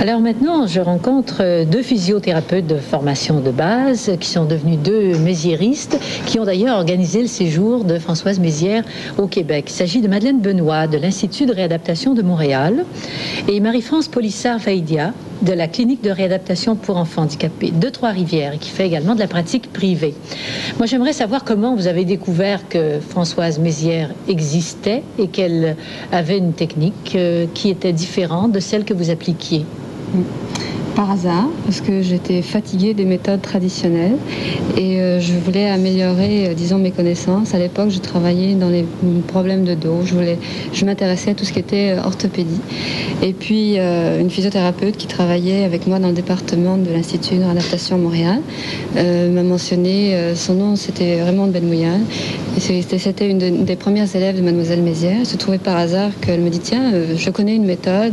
Alors maintenant, je rencontre deux physiothérapeutes de formation de base qui sont devenus deux mésiéristes qui ont d'ailleurs organisé le séjour de Françoise Mézières au Québec. Il s'agit de Madeleine Benoît de l'Institut de réadaptation de Montréal et Marie-France Polissard-Vaïdia de la clinique de réadaptation pour enfants handicapés de Trois-Rivières et qui fait également de la pratique privée. Moi, j'aimerais savoir comment vous avez découvert que Françoise Mézières existait et qu'elle avait une technique qui était différente de celle que vous appliquiez. Par hasard, parce que j'étais fatiguée des méthodes traditionnelles et je voulais améliorer, disons, mes connaissances. À l'époque, je travaillais dans les problèmes de dos. Je m'intéressais à tout ce qui était orthopédie. Et puis, une physiothérapeute qui travaillait avec moi dans le département de l'Institut de réadaptation à Montréal m'a mentionné, son nom, c'était Raymond Benmouillane. C'était une des premières élèves de Mademoiselle Mézières. Il se trouvait par hasard qu'elle me dit, tiens, je connais une méthode,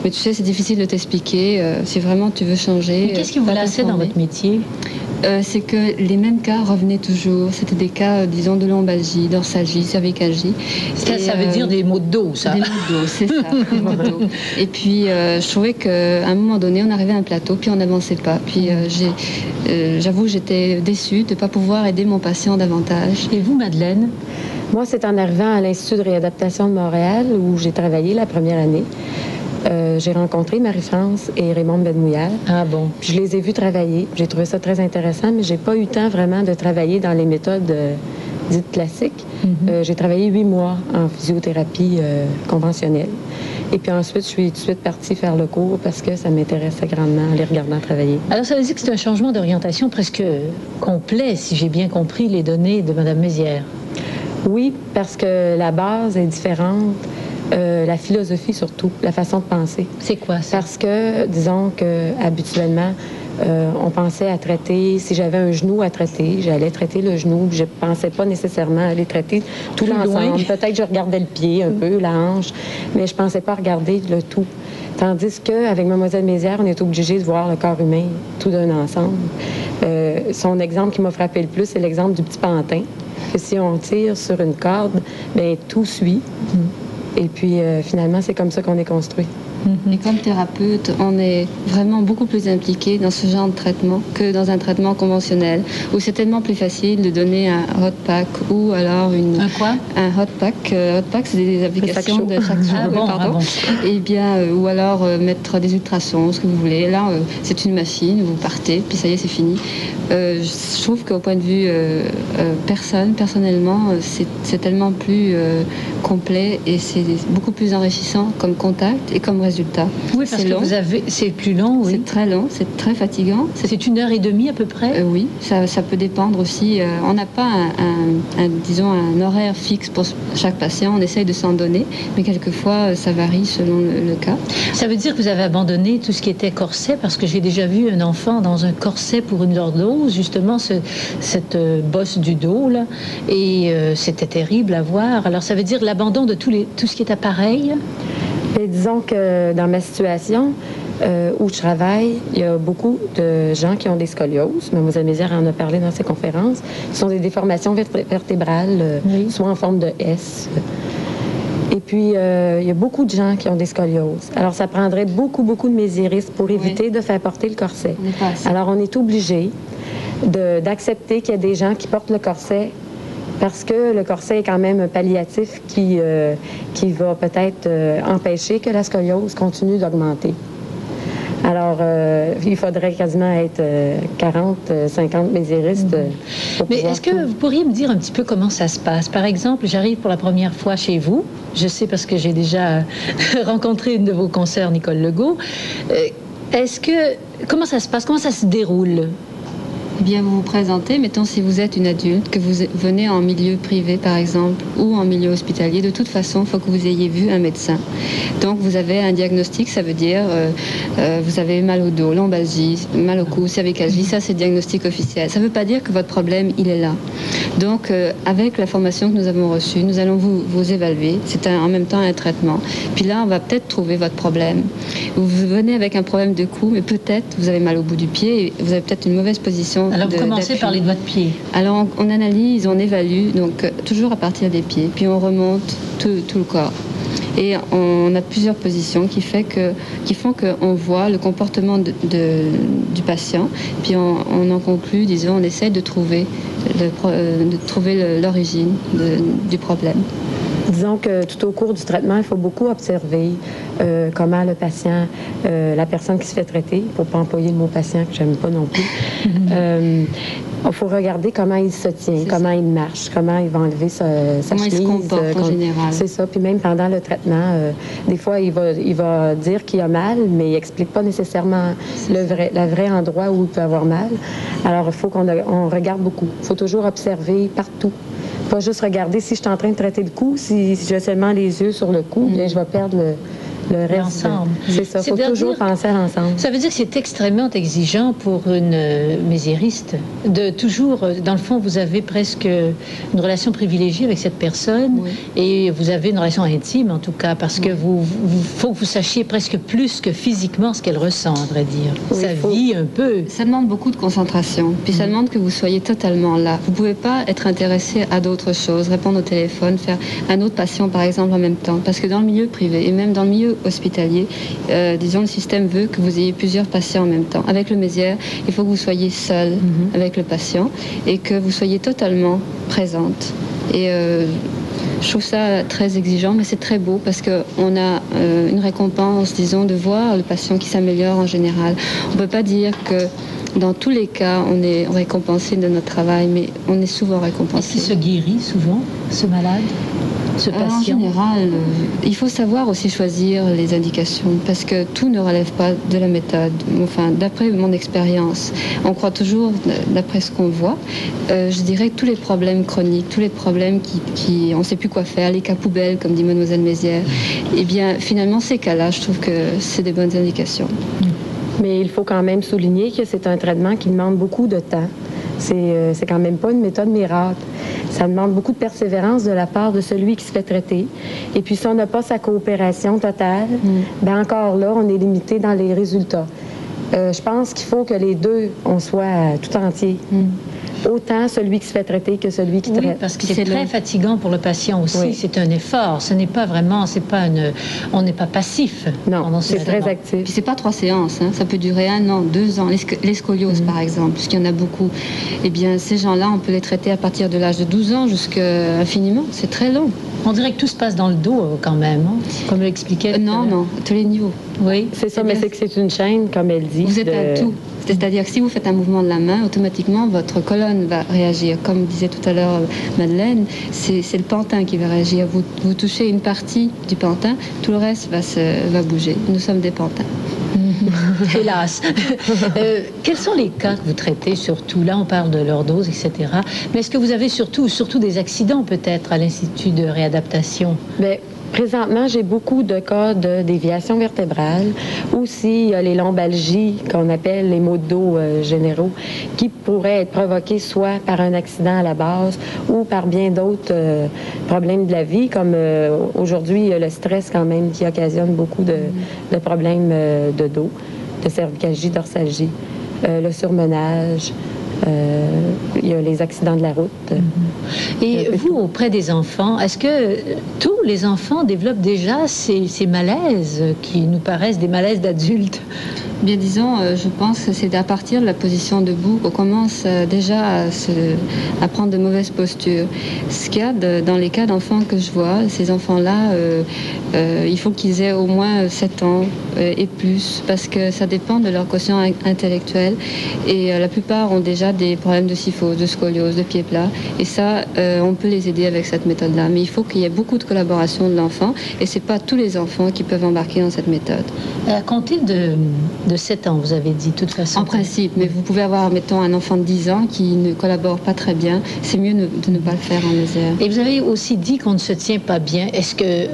mais tu sais, c'est difficile de t'expliquer. Si vraiment tu veux changer. Mais qu'est-ce qui vous lassait dans votre métier? C'est que les mêmes cas revenaient toujours. C'était des cas, disons, de lombalgie, dorsalgie, cervicalgie. Ça veut dire des maux de dos, ça? Des maux de dos, c'est ça, des maux de dos. Et puis, je trouvais qu'à un moment donné, on arrivait à un plateau, puis on n'avançait pas. Puis, j'avoue, j'étais déçue de ne pas pouvoir aider mon patient davantage. Et vous, Madeleine? Moi, c'est en arrivant à l'Institut de réadaptation de Montréal, où j'ai travaillé la première année. J'ai rencontré Marie-France et Raymond Benmouillane. Ah bon? Je les ai vus travailler. J'ai trouvé ça très intéressant, mais j'ai pas eu le temps vraiment de travailler dans les méthodes dites classiques. J'ai travaillé 8 mois en physiothérapie conventionnelle. Et puis ensuite, je suis tout de suite partie faire le cours parce que ça m'intéressait grandement en les regardant travailler. Alors, ça veut dire que c'est un changement d'orientation presque complet, si j'ai bien compris les données de Mme Mézières. Oui, parce que la base est différente. La philosophie surtout, la façon de penser. C'est quoi ça? Parce que, disons que habituellement, on pensait à traiter, si j'avais un genou à traiter, j'allais traiter le genou, je pensais pas nécessairement aller traiter tout l'ensemble. Peut-être que je regardais le pied un peu, la hanche, mais je pensais pas regarder le tout. Tandis qu'avec Mademoiselle Mézières, on est obligé de voir le corps humain tout d'un ensemble. Son exemple qui m'a frappé le plus, c'est l'exemple du petit pantin. Que si on tire sur une corde, bien, tout suit. Et puis, finalement, c'est comme ça qu'on est construit. Et comme thérapeute, on est vraiment beaucoup plus impliqué dans ce genre de traitement que dans un traitement conventionnel, où c'est tellement plus facile de donner un hot pack ou alors Un quoi? Un hot pack. Hot pack, c'est des applications de chaque jour. Bon. Et bien, ou alors mettre des ultrasons, ce que vous voulez. Là, c'est une machine, vous partez, puis ça y est, c'est fini. Je trouve qu'au point de vue personnellement, c'est tellement plus complet et c'est beaucoup plus enrichissant comme contact et comme résultat. Oui, parce que c'est plus long, oui. C'est très long, c'est très fatigant. C'est 1h30 à peu près? Oui, ça peut dépendre aussi. On n'a pas disons, un horaire fixe pour chaque patient. On essaye de s'en donner, mais quelquefois, ça varie selon le cas. Ça veut dire que vous avez abandonné tout ce qui était corset, parce que j'ai déjà vu un enfant dans un corset pour une lordose, justement, cette bosse du dos, là, et c'était terrible à voir. Alors, ça veut dire l'abandon de tout ce qui est appareil? Et disons que dans ma situation où je travaille, il y a beaucoup de gens qui ont des scolioses. Mademoiselle Mézières en a parlé dans ses conférences. Ce sont des déformations vertébrales, soit en forme de S. Et puis, il y a beaucoup de gens qui ont des scolioses. Alors, ça prendrait beaucoup de mésiéristes pour éviter de faire porter le corset. Alors, on est obligé d'accepter qu'il y a des gens qui portent le corset parce que le corset est quand même un palliatif qui va peut-être empêcher que la scoliose continue d'augmenter. Alors, il faudrait quasiment être 40, 50 mésiéristes. Mais est-ce que vous pourriez me dire un petit peu comment ça se passe? Par exemple, j'arrive pour la première fois chez vous. Je sais parce que j'ai déjà rencontré une de vos consoeurs, Nicole Legault. Comment ça se passe? Comment ça se déroule? Eh bien, vous vous présentez, mettons si vous êtes une adulte, que vous venez en milieu privé par exemple, ou en milieu hospitalier, de toute façon, il faut que vous ayez vu un médecin. Donc, vous avez un diagnostic, ça veut dire vous avez mal au dos, lombalgie, mal au cou, cervicalgie, ça c'est le diagnostic officiel. Ça ne veut pas dire que votre problème, il est là. Donc, avec la formation que nous avons reçue, nous allons vous évaluer. C'est en même temps un traitement. Puis là, on va peut-être trouver votre problème. Vous venez avec un problème de cou, mais peut-être vous avez mal au bout du pied et vous avez peut-être une mauvaise position. Alors, vous commencez par de votre pied. Alors, on analyse, on évalue, donc toujours à partir des pieds, puis on remonte tout le corps. Et on a plusieurs positions qui font qu'on voit le comportement du patient, puis on en conclut, disons, on essaie de trouver l'origine du problème. Disons que tout au cours du traitement, il faut beaucoup observer comment le patient, la personne qui se fait traiter, il ne faut pas employer le mot patient que j'aime pas non plus. Il faut regarder comment il se tient, comment il marche, comment il va enlever sa comment chemise. Comment il se comporte en général. C'est ça. Puis même pendant le traitement, des fois, il va dire qu'il a mal, mais il n'explique pas nécessairement le vrai endroit où il peut avoir mal. Alors, il faut qu'on regarde beaucoup. Il faut toujours observer partout. Pas juste regarder si je suis en train de traiter le cou, si j'ai seulement les yeux sur le cou, bien, je vais perdre le reste. L'ensemble. C'est ça, il faut toujours penser à l'ensemble. Ça veut dire que c'est extrêmement exigeant pour une mésiériste de toujours, dans le fond, vous avez presque une relation privilégiée avec cette personne et vous avez une relation intime en tout cas, parce que faut que vous sachiez presque plus que physiquement ce qu'elle ressent, à vrai dire. Ça vit un peu. Ça demande beaucoup de concentration, puis ça demande que vous soyez totalement là. Vous ne pouvez pas être intéressé à d'autres choses, répondre au téléphone, faire un autre patient par exemple en même temps, parce que dans le milieu privé et même dans le milieu hospitalier, disons, le système veut que vous ayez plusieurs patients en même temps. Avec le Mézières, il faut que vous soyez seul avec le patient et que vous soyez totalement présente. Et je trouve ça très exigeant, mais c'est très beau parce qu'on a une récompense, disons, de voir le patient qui s'améliore en général. On ne peut pas dire que dans tous les cas, on est récompensé de notre travail, mais on est souvent récompensé. Est-ce qu'il se guérit souvent, ce malade ? En général, il faut savoir aussi choisir les indications parce que tout ne relève pas de la méthode. Enfin, d'après mon expérience, on croit toujours, d'après ce qu'on voit, je dirais que tous les problèmes chroniques, tous les problèmes qui on ne sait plus quoi faire, les cas poubelles, comme dit Mademoiselle Mézières, eh bien, finalement, ces cas-là, je trouve que c'est des bonnes indications. Mais il faut quand même souligner que c'est un traitement qui demande beaucoup de temps. C'est quand même pas une méthode miracle. Ça demande beaucoup de persévérance de la part de celui qui se fait traiter. Et puis, si on n'a pas sa coopération totale, ben encore là, on est limité dans les résultats. Je pense qu'il faut que les deux, on soit tout entier. Autant celui qui se fait traiter que celui qui traite. Parce que c'est très fatigant pour le patient aussi. Oui. C'est un effort. Ce n'est pas vraiment, on n'est pas passif. Non, c'est très actif. Puis c'est pas 3 séances. Hein. Ça peut durer 1 an, 2 ans. Les scolioses, par exemple, puisqu'il y en a beaucoup. Eh bien, ces gens-là, on peut les traiter à partir de l'âge de 12 ans jusqu'à infiniment. C'est très long. On dirait que tout se passe dans le dos quand même, hein, comme l'expliquait. Non, à tous les niveaux. Oui, c'est ça, mais c'est que c'est une chaîne, comme elle dit. Vous êtes un tout. C'est-à-dire que si vous faites un mouvement de la main, automatiquement, votre colonne va réagir. Comme disait tout à l'heure Madeleine, c'est le pantin qui va réagir. Vous touchez une partie du pantin, tout le reste va bouger. Nous sommes des pantins. Hélas. Quels sont les cas que vous traitez surtout? Là, on parle de lordose, etc. Mais est-ce que vous avez surtout des accidents peut-être à l'Institut de réadaptation? Bien, présentement, j'ai beaucoup de cas de déviation vertébrale. Aussi, il y a les lombalgies, qu'on appelle les maux de dos généraux, qui pourraient être provoqués soit par un accident à la base ou par bien d'autres problèmes de la vie, comme aujourd'hui, le stress quand même qui occasionne beaucoup de problèmes de dos, de cervicalgie, dorsalgie, le surmenage. Il y a les accidents de la route. Et vous, auprès des enfants, est-ce que tous les enfants développent déjà ces malaises qui nous paraissent des malaises d'adultes? Bien, disons, je pense que c'est à partir de la position debout qu'on commence déjà à prendre de mauvaises postures. Ce qu'il y a dans les cas d'enfants que je vois, ces enfants-là, il faut qu'ils aient au moins 7 ans et plus, parce que ça dépend de leur quotient intellectuel. Et la plupart ont déjà des problèmes de syphose, de scoliose, de pieds plats. Et ça, on peut les aider avec cette méthode-là. Mais il faut qu'il y ait beaucoup de collaboration de l'enfant. Et ce n'est pas tous les enfants qui peuvent embarquer dans cette méthode. À compter de 7 ans, vous avez dit, de toute façon. En principe, mais vous pouvez avoir, mettons, un enfant de 10 ans qui ne collabore pas très bien. C'est mieux de ne pas le faire en Mézières. Et vous avez aussi dit qu'on ne se tient pas bien.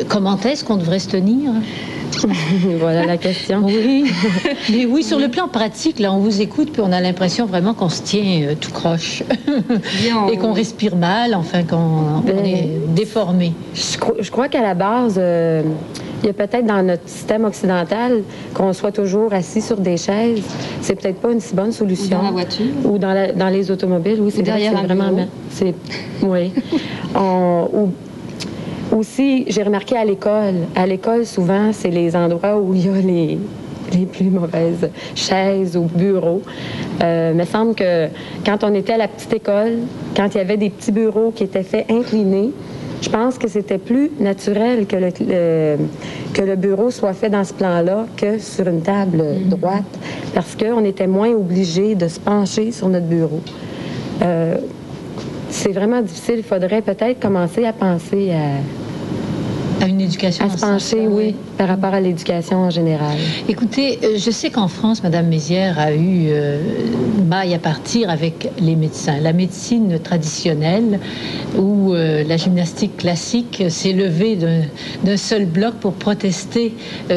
Comment est-ce qu'on devrait se tenir? Voilà la question. Oui, mais oui, sur le plan pratique, là, on vous écoute, puis on a l'impression vraiment qu'on se tient tout croche. Et qu'on respire mal, enfin, qu'on est déformé. Je crois qu'à la base... il y a peut-être dans notre système occidental qu'on soit toujours assis sur des chaises. C'est peut-être pas une si bonne solution. Ou dans la voiture. Ou dans les automobiles, oui. C'est derrière un vraiment... bureau. Oui. Aussi, j'ai remarqué à l'école. À l'école, souvent, c'est les endroits où il y a les plus mauvaises chaises ou bureaux. Il me semble que quand on était à la petite école, quand il y avait des petits bureaux qui étaient faits inclinés, je pense que c'était plus naturel que le bureau soit fait dans ce plan-là que sur une table droite, parce qu'on était moins obligé de se pencher sur notre bureau. C'est vraiment difficile. Il faudrait peut-être commencer à penser à une éducation à se pencher, oui, par rapport à l'éducation en général. Écoutez, je sais qu'en France, Mme Mézières a eu maille à partir avec les médecins. La médecine traditionnelle ou la gymnastique classique s'est levée d'un seul bloc pour protester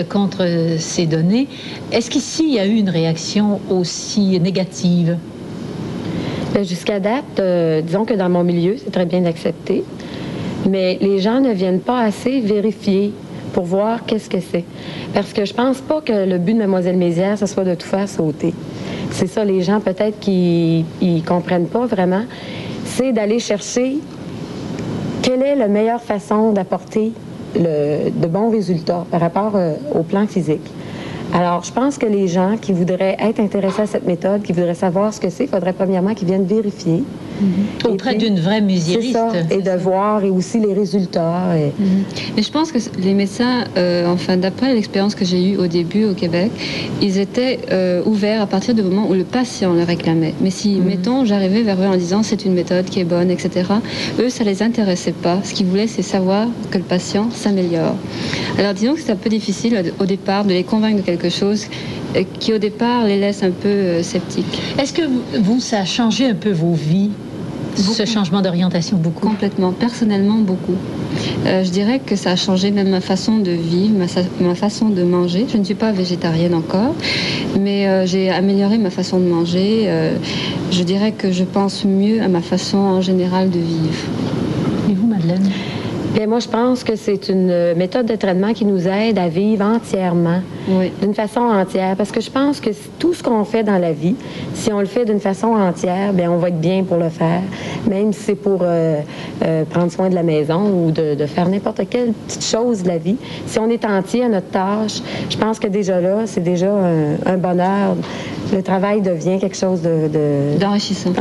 contre ces données. Est-ce qu'ici, il y a eu une réaction aussi négative? Jusqu'à date, disons que dans mon milieu, c'est très bien accepté. Mais les gens ne viennent pas assez vérifier pour voir qu'est-ce que c'est. Parce que je pense pas que le but de Mlle Mézières, ce soit de tout faire sauter. C'est ça, les gens peut-être qui comprennent pas vraiment. C'est d'aller chercher quelle est la meilleure façon d'apporter de bons résultats par rapport au plan physique. Alors, je pense que les gens qui voudraient être intéressés à cette méthode, qui voudraient savoir ce que c'est, il faudrait premièrement qu'ils viennent vérifier. Auprès d'une vraie mésiériste. C'est ça, et de voir, et aussi les résultats. Mais je pense que les médecins, enfin, d'après l'expérience que j'ai eue au début au Québec, ils étaient ouverts à partir du moment où le patient le réclamait. Mais si, mettons, j'arrivais vers eux en disant c'est une méthode qui est bonne, etc., eux, ça les intéressait pas. Ce qu'ils voulaient, c'est savoir que le patient s'améliore. Alors, disons que c'est un peu difficile au départ de les convaincre de quelque chose qui, au départ, les laisse un peu sceptiques. Est-ce que vous, ça a changé un peu vos vies? Beaucoup. Ce changement d'orientation, beaucoup? Complètement. Personnellement, beaucoup. Je dirais que ça a changé même ma façon de vivre, ma façon de manger. Je ne suis pas végétarienne encore, mais j'ai amélioré ma façon de manger. Je dirais que je pense mieux à ma façon en général de vivre. Et vous, Madeleine? Bien, moi, je pense que c'est une méthode de traitement qui nous aide à vivre entièrement, oui, d'une façon entière. Parce que je pense que tout ce qu'on fait dans la vie, si on le fait d'une façon entière, bien, on va être bien pour le faire. Même si c'est pour prendre soin de la maison ou de faire n'importe quelle petite chose de la vie. Si on est entier à notre tâche, je pense que déjà là, c'est déjà un bonheur. Le travail devient quelque chose d'enrichissant.